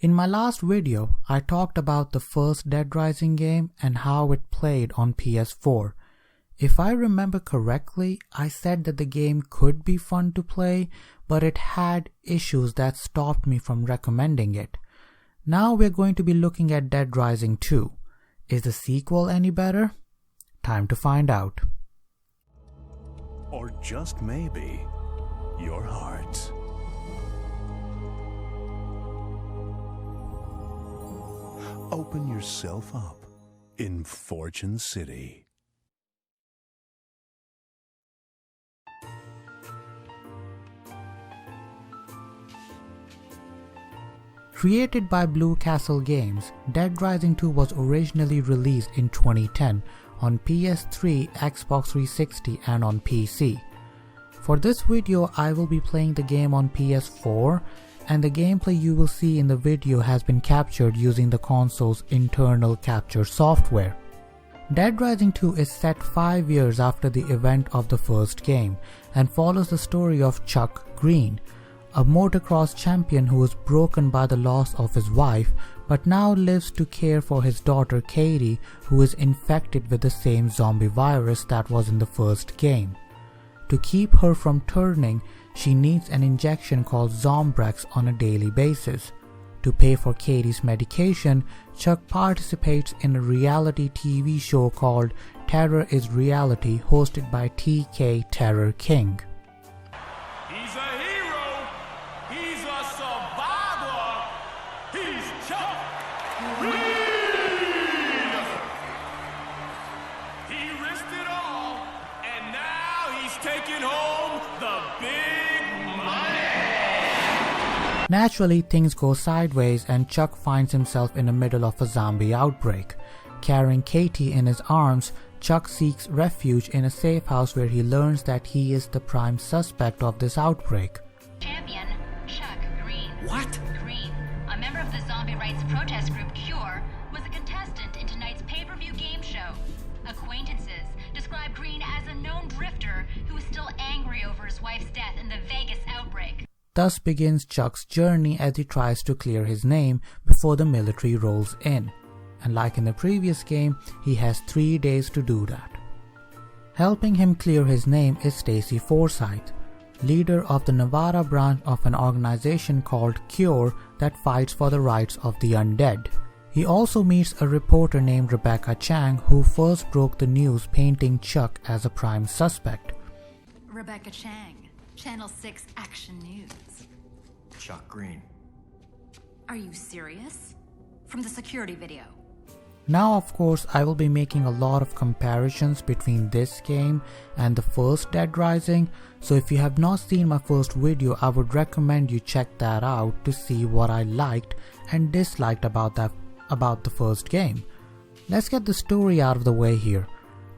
In my last video, I talked about the first Dead Rising game and how it played on PS4. If I remember correctly, I said that the game could be fun to play, but it had issues that stopped me from recommending it. Now we're going to be looking at Dead Rising 2. Is the sequel any better? Time to find out. Or just maybe, your hearts. Open yourself up in Fortune City. Created by Blue Castle Games, Dead Rising 2 was originally released in 2010 on PS3, Xbox 360 and on PC. For this video, I will be playing the game on PS4, and the gameplay you will see in the video has been captured using the console's internal capture software. Dead Rising 2 is set 5 years after the event of the first game and follows the story of Chuck Green, a motocross champion who was broken by the loss of his wife but now lives to care for his daughter Katie, who is infected with the same zombie virus that was in the first game. To keep her from turning, she needs an injection called Zombrex on a daily basis. To pay for Katie's medication, Chuck participates in a reality TV show called Terror is Reality, hosted by TK Terror King. He's a hero! He's a survivor! He's Chuck Green! He risked it all, and now he's taking home the big money! Naturally, things go sideways and Chuck finds himself in the middle of a zombie outbreak. Carrying Katie in his arms, Chuck seeks refuge in a safe house where he learns that he is the prime suspect of this outbreak. Champion, Chuck Green. What? Green, a member of the zombie rights protest group Cure, was a contestant in tonight's pay-per-view game show. Acquaintances describe Green as a known drifter who is still angry over his wife's death in the Vegas outbreak. Thus begins Chuck's journey as he tries to clear his name before the military rolls in. And like in the previous game, he has 3 days to do that. Helping him clear his name is Stacy Forsythe, leader of the Nevada branch of an organization called Cure that fights for the rights of the undead. He also meets a reporter named Rebecca Chang, who first broke the news painting Chuck as a prime suspect. Rebecca Chang, Channel 6 Action News. Chuck Green. Are you serious? From the security video. Now of course I will be making a lot of comparisons between this game and the first Dead Rising, so if you have not seen my first video, I would recommend you check that out to see what I liked and disliked about the first game. Let's get the story out of the way here.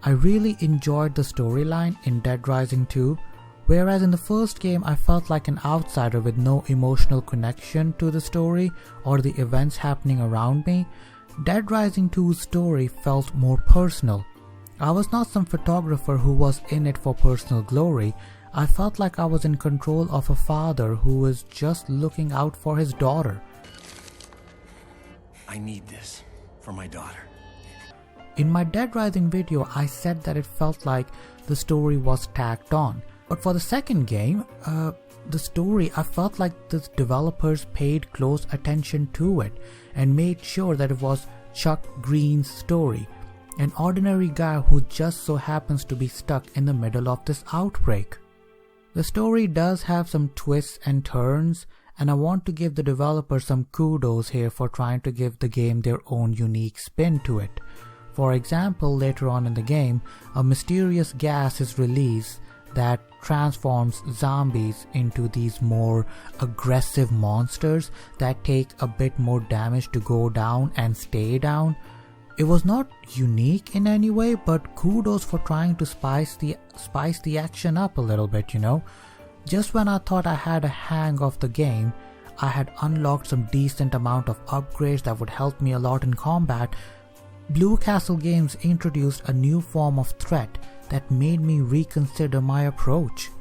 I really enjoyed the storyline in Dead Rising 2. Whereas in the first game I felt like an outsider with no emotional connection to the story or the events happening around me, Dead Rising 2's story felt more personal. I was not some photographer who was in it for personal glory. I felt like I was in control of a father who was just looking out for his daughter. I need this for my daughter. In my Dead Rising video, I said that it felt like the story was tacked on. But for the second game, the story, I felt like the developers paid close attention to it and made sure that it was Chuck Green's story, an ordinary guy who just so happens to be stuck in the middle of this outbreak. The story does have some twists and turns, and I want to give the developers some kudos here for trying to give the game their own unique spin to it. For example, later on in the game, a mysterious gas is released that transforms zombies into these more aggressive monsters that take a bit more damage to go down and stay down. It was not unique in any way, but kudos for trying to spice the action up a little bit, you know. Just when I thought I had a hang of the game, I had unlocked some decent amount of upgrades that would help me a lot in combat. Blue Castle Games introduced a new form of threat that made me reconsider my approach.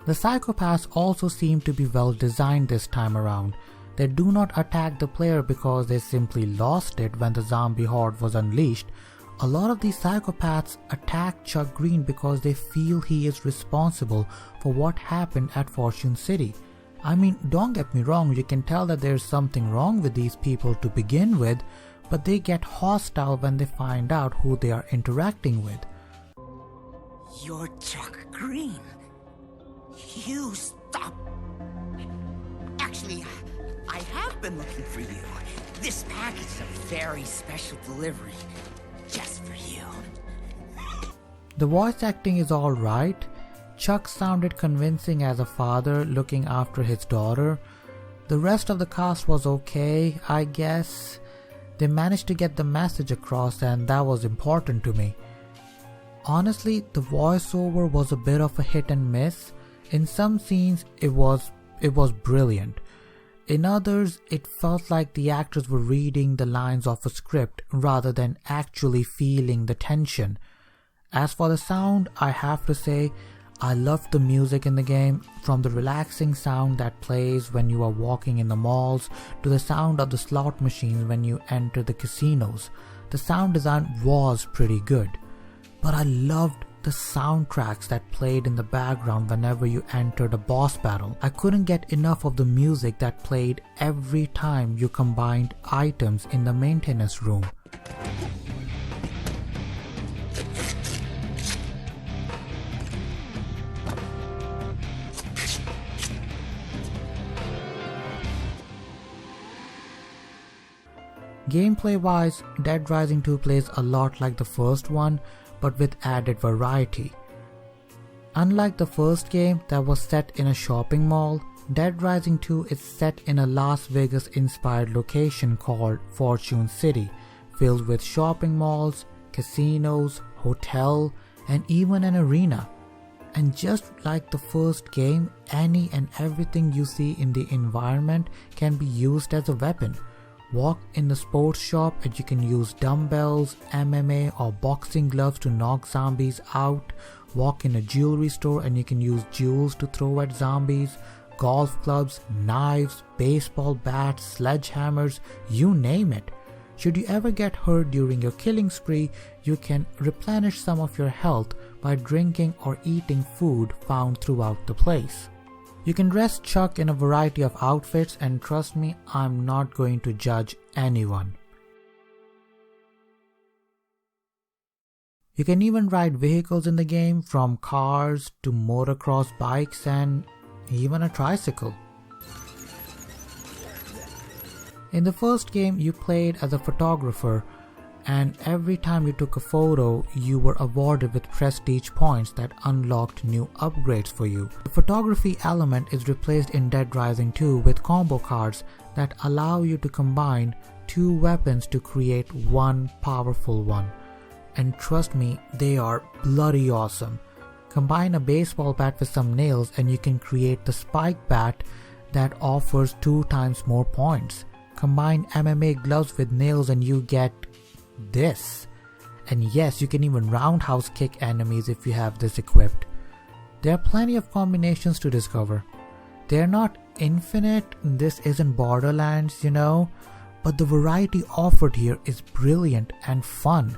The Psychopaths also seemed to be well designed this time around. They do not attack the player because they simply lost it when the zombie horde was unleashed. A lot of these psychopaths attack Chuck Green because they feel he is responsible for what happened at Fortune City. I mean, don't get me wrong, you can tell that there's something wrong with these people to begin with, but they get hostile when they find out who they are interacting with. You're Chuck Green. You stop. Actually, I have been looking for you. This package is a very special delivery. Just for you. The voice acting is alright. Chuck sounded convincing as a father looking after his daughter. The rest of the cast was okay, I guess. They managed to get the message across, and that was important to me. Honestly, the voiceover was a bit of a hit and miss. In some scenes, it was brilliant. In others, it felt like the actors were reading the lines of a script rather than actually feeling the tension. As for the sound, I have to say, I loved the music in the game, from the relaxing sound that plays when you are walking in the malls to the sound of the slot machines when you enter the casinos. The sound design was pretty good. But I loved the soundtracks that played in the background whenever you entered a boss battle. I couldn't get enough of the music that played every time you combined items in the maintenance room. Gameplay-wise, Dead Rising 2 plays a lot like the first one, but with added variety. Unlike the first game that was set in a shopping mall, Dead Rising 2 is set in a Las Vegas inspired location called Fortune City, filled with shopping malls, casinos, hotel, and even an arena. And just like the first game, any and everything you see in the environment can be used as a weapon. Walk in the sports shop and you can use dumbbells, MMA or boxing gloves to knock zombies out. Walk in a jewelry store and you can use jewels to throw at zombies. Golf clubs, knives, baseball bats, sledgehammers, you name it. Should you ever get hurt during your killing spree, you can replenish some of your health by drinking or eating food found throughout the place. You can dress Chuck in a variety of outfits, and trust me, I'm not going to judge anyone. You can even ride vehicles in the game, from cars to motocross bikes and even a tricycle. In the first game, you played as a photographer, and every time you took a photo, you were awarded with prestige points that unlocked new upgrades for you. The photography element is replaced in Dead Rising 2 with combo cards that allow you to combine two weapons to create one powerful one. And trust me, they are bloody awesome. Combine a baseball bat with some nails and you can create the spike bat that offers 2 times more points. Combine MMA gloves with nails and you get this. And yes, you can even roundhouse kick enemies if you have this equipped. There are plenty of combinations to discover. They are not infinite, this isn't Borderlands, you know, but the variety offered here is brilliant and fun.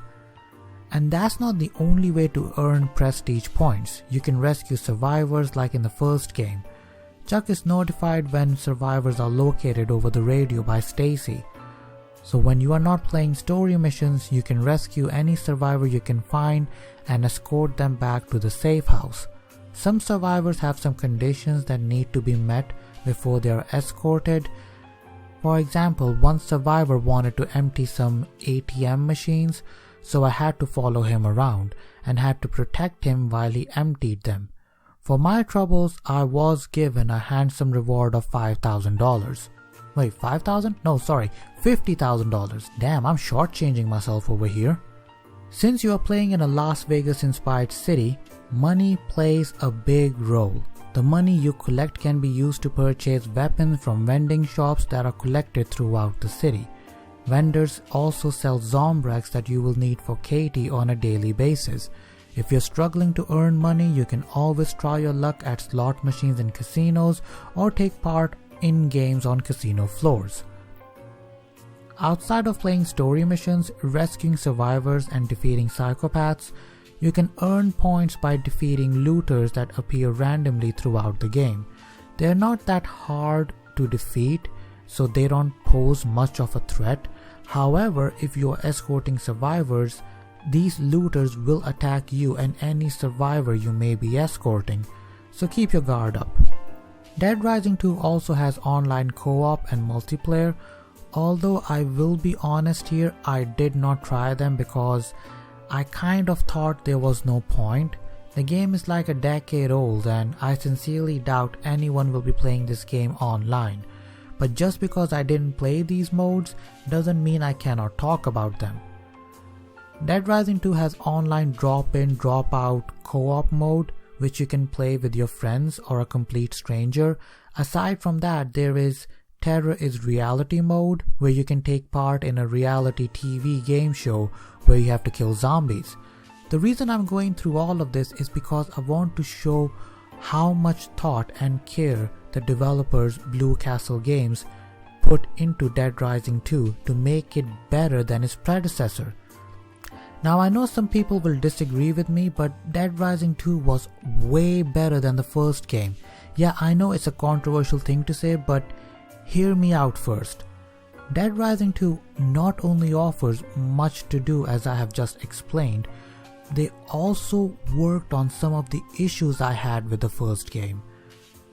And that's not the only way to earn prestige points. You can rescue survivors like in the first game. Chuck is notified when survivors are located over the radio by Stacy. So when you are not playing story missions, you can rescue any survivor you can find and escort them back to the safe house. Some survivors have some conditions that need to be met before they are escorted. For example, one survivor wanted to empty some ATM machines, so I had to follow him around and had to protect him while he emptied them. For my troubles, I was given a handsome reward of $5,000. Wait, 5,000? No, sorry, $50,000. Damn, I'm shortchanging myself over here. Since you are playing in a Las Vegas inspired city, money plays a big role. The money you collect can be used to purchase weapons from vending shops that are collected throughout the city. Vendors also sell Zombrex that you will need for Katie on a daily basis. If you're struggling to earn money, you can always try your luck at slot machines in casinos or take part in games on casino floors. Outside of playing story missions, rescuing survivors, and defeating psychopaths, you can earn points by defeating looters that appear randomly throughout the game. They are not that hard to defeat, so they don't pose much of a threat. However, if you are escorting survivors, these looters will attack you and any survivor you may be escorting, so keep your guard up. Dead Rising 2 also has online co-op and multiplayer, although I will be honest here, I did not try them because I kind of thought there was no point. The game is like a decade old and I sincerely doubt anyone will be playing this game online. But just because I didn't play these modes doesn't mean I cannot talk about them. Dead Rising 2 has online drop-in, drop-out co-op mode which you can play with your friends or a complete stranger. Aside from that, there is Terror is Reality mode where you can take part in a reality TV game show where you have to kill zombies. The reason I'm going through all of this is because I want to show how much thought and care the developers Blue Castle Games put into Dead Rising 2 to make it better than its predecessor. Now I know some people will disagree with me, but Dead Rising 2 was way better than the first game. Yeah, I know it's a controversial thing to say, but hear me out first. Dead Rising 2 not only offers much to do as I have just explained, they also worked on some of the issues I had with the first game.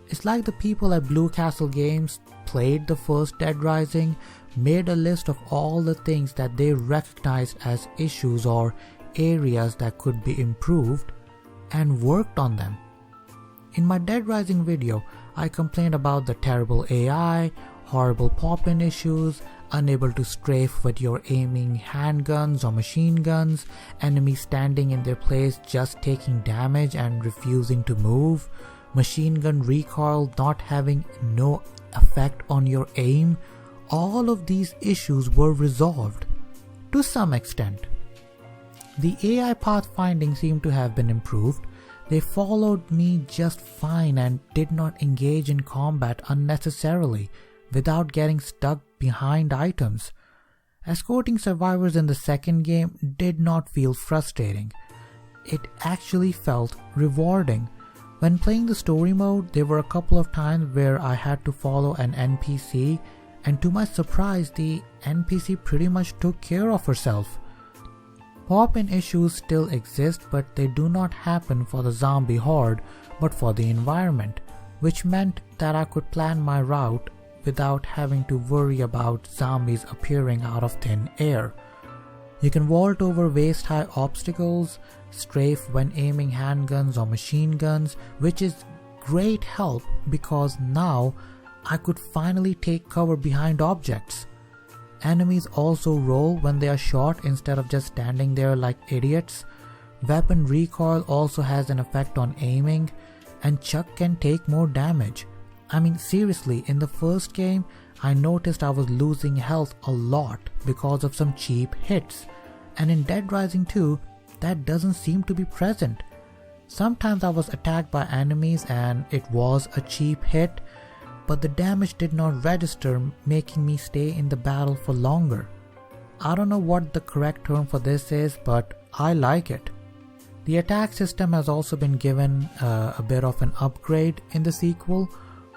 It's like the people at Blue Castle Games played the first Dead Rising, made a list of all the things that they recognized as issues or areas that could be improved, and worked on them. In my Dead Rising video, I complained about the terrible AI, horrible pop-in issues, unable to strafe with your aiming handguns or machine guns, enemies standing in their place just taking damage and refusing to move, machine gun recoil not having no effect on your aim. All of these issues were resolved to some extent. The AI pathfinding seemed to have been improved. They followed me just fine and did not engage in combat unnecessarily without getting stuck behind items. Escorting survivors in the second game did not feel frustrating. It actually felt rewarding. When playing the story mode, there were a couple of times where I had to follow an NPC, and to my surprise, the NPC pretty much took care of herself. Pop-in issues still exist, but they do not happen for the zombie horde, but for the environment, which meant that I could plan my route without having to worry about zombies appearing out of thin air. You can vault over waist-high obstacles, strafe when aiming handguns or machine guns, which is great help because now I could finally take cover behind objects. Enemies also roll when they are shot instead of just standing there like idiots. Weapon recoil also has an effect on aiming, and Chuck can take more damage. I mean seriously, in the first game, I noticed I was losing health a lot because of some cheap hits, and in Dead Rising 2, that doesn't seem to be present. Sometimes I was attacked by enemies and it was a cheap hit, but the damage did not register, making me stay in the battle for longer. I don't know what the correct term for this is, but I like it. The attack system has also been given a bit of an upgrade in the sequel.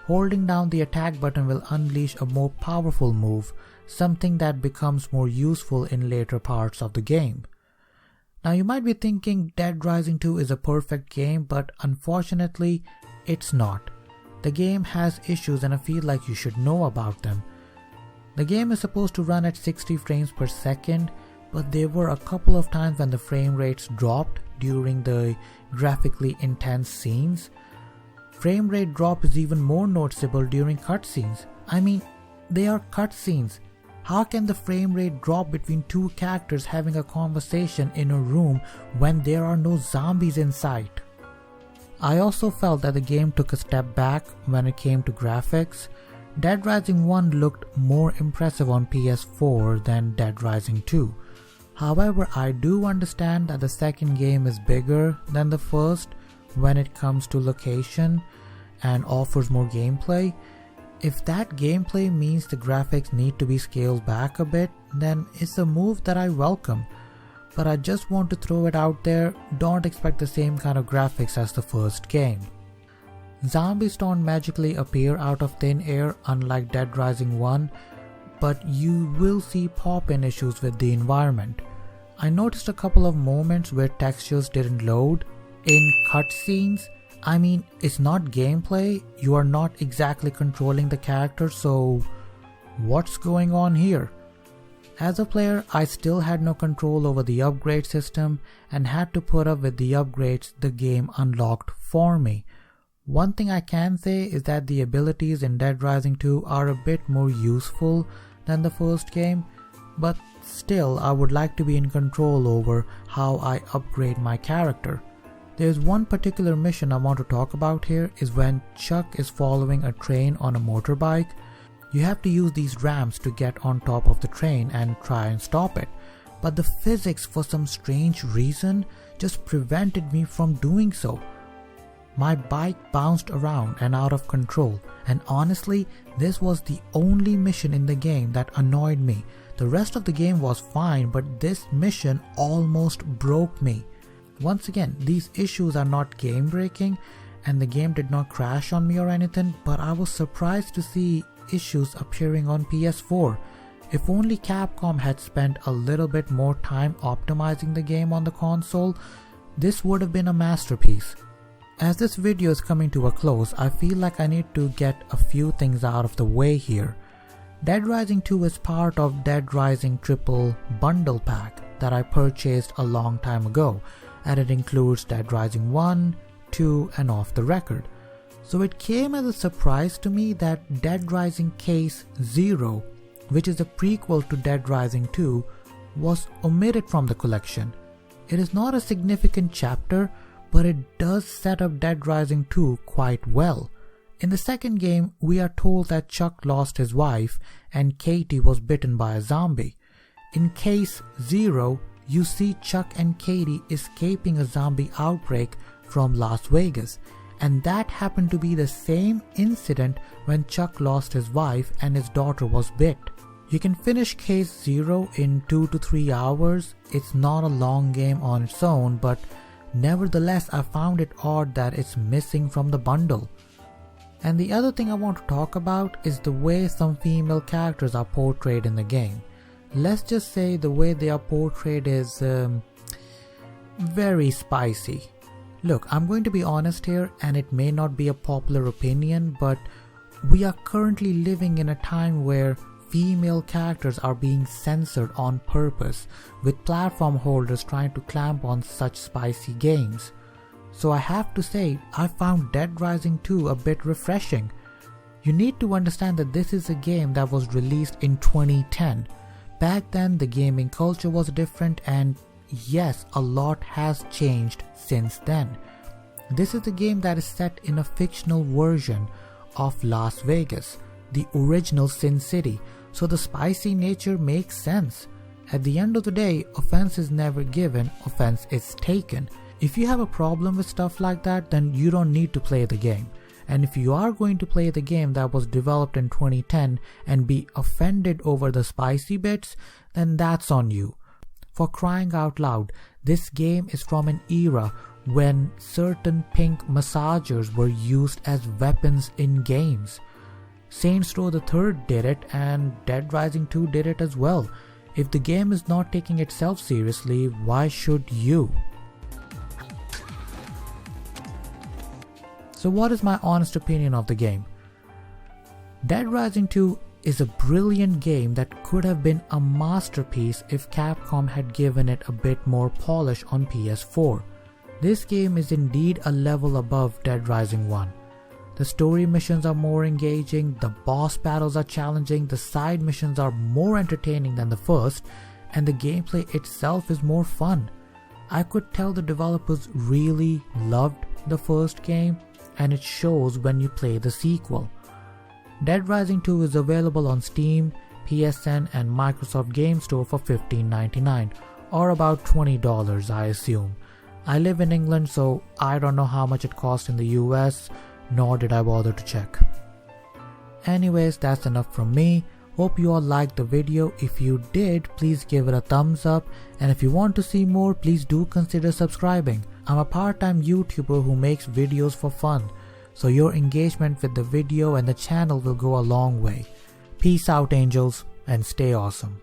Holding down the attack button will unleash a more powerful move, something that becomes more useful in later parts of the game. Now you might be thinking Dead Rising 2 is a perfect game, but unfortunately it's not. The game has issues and I feel like you should know about them. The game is supposed to run at 60 frames per second, but there were a couple of times when the frame rates dropped during the graphically intense scenes. Frame rate drop is even more noticeable during cutscenes. I mean, they are cutscenes. How can the frame rate drop between two characters having a conversation in a room when there are no zombies in sight? I also felt that the game took a step back when it came to graphics. Dead Rising 1 looked more impressive on PS4 than Dead Rising 2. However, I do understand that the second game is bigger than the first when it comes to location and offers more gameplay. If that gameplay means the graphics need to be scaled back a bit, then it's a move that I welcome. But I just want to throw it out there, don't expect the same kind of graphics as the first game. Zombies don't magically appear out of thin air unlike Dead Rising 1, but you will see pop-in issues with the environment. I noticed a couple of moments where textures didn't load. In cutscenes, I mean, it's not gameplay, you are not exactly controlling the character, so what's going on here? As a player, I still had no control over the upgrade system and had to put up with the upgrades the game unlocked for me. One thing I can say is that the abilities in Dead Rising 2 are a bit more useful than the first game, but still I would like to be in control over how I upgrade my character. There's one particular mission I want to talk about here is when Chuck is following a train on a motorbike. You have to use these ramps to get on top of the train and try and stop it. But the physics for some strange reason just prevented me from doing so. My bike bounced around and out of control, and honestly, this was the only mission in the game that annoyed me. The rest of the game was fine, but this mission almost broke me. Once again, these issues are not game breaking and the game did not crash on me or anything, but I was surprised to see issues appearing on PS4. If only Capcom had spent a little bit more time optimizing the game on the console, this would have been a masterpiece. As this video is coming to a close, I feel like I need to get a few things out of the way here. Dead Rising 2 is part of Dead Rising Triple Bundle Pack that I purchased a long time ago, and it includes Dead Rising 1, 2 and Off the Record. So it came as a surprise to me that Dead Rising Case 0, which is a prequel to Dead Rising 2, was omitted from the collection. It is not a significant chapter, but it does set up Dead Rising 2 quite well. In the second game, we are told that Chuck lost his wife and Katie was bitten by a zombie. In Case 0, you see Chuck and Katie escaping a zombie outbreak from Las Vegas, and that happened to be the same incident when Chuck lost his wife and his daughter was bit. You can finish Case 0 in 2 to 3 hours. It's not a long game on its own, but nevertheless I found it odd that it's missing from the bundle. And the other thing I want to talk about is the way some female characters are portrayed in the game. Let's just say the way they are portrayed is very spicy. Look, I'm going to be honest here, and it may not be a popular opinion, but we are currently living in a time where female characters are being censored on purpose, with platform holders trying to clamp on such spicy games. So I have to say, I found Dead Rising 2 a bit refreshing. You need to understand that this is a game that was released in 2010. Back then the gaming culture was different, and yes, a lot has changed since then. This is a game that is set in a fictional version of Las Vegas, the original Sin City, so the spicy nature makes sense. At the end of the day, offense is never given, offense is taken. If you have a problem with stuff like that, then you don't need to play the game. And if you are going to play the game that was developed in 2010 and be offended over the spicy bits, then that's on you. For crying out loud, this game is from an era when certain pink massagers were used as weapons in games. Saints Row the Third did it, and Dead Rising 2 did it as well. If the game is not taking itself seriously, why should you? So what is my honest opinion of the game? Dead Rising 2 is a brilliant game that could have been a masterpiece if Capcom had given it a bit more polish on PS4. This game is indeed a level above Dead Rising 1. The story missions are more engaging, the boss battles are challenging, the side missions are more entertaining than the first, and the gameplay itself is more fun. I could tell the developers really loved the first game, and it shows when you play the sequel. Dead Rising 2 is available on Steam, PSN and Microsoft Game Store for $15.99, or about $20 I assume. I live in England, so I don't know how much it costs in the US, nor did I bother to check. Anyways, that's enough from me. Hope you all liked the video. If you did, please give it a thumbs up, and if you want to see more, please do consider subscribing. I'm a part-time YouTuber who makes videos for fun, so your engagement with the video and the channel will go a long way. Peace out, angels, and stay awesome.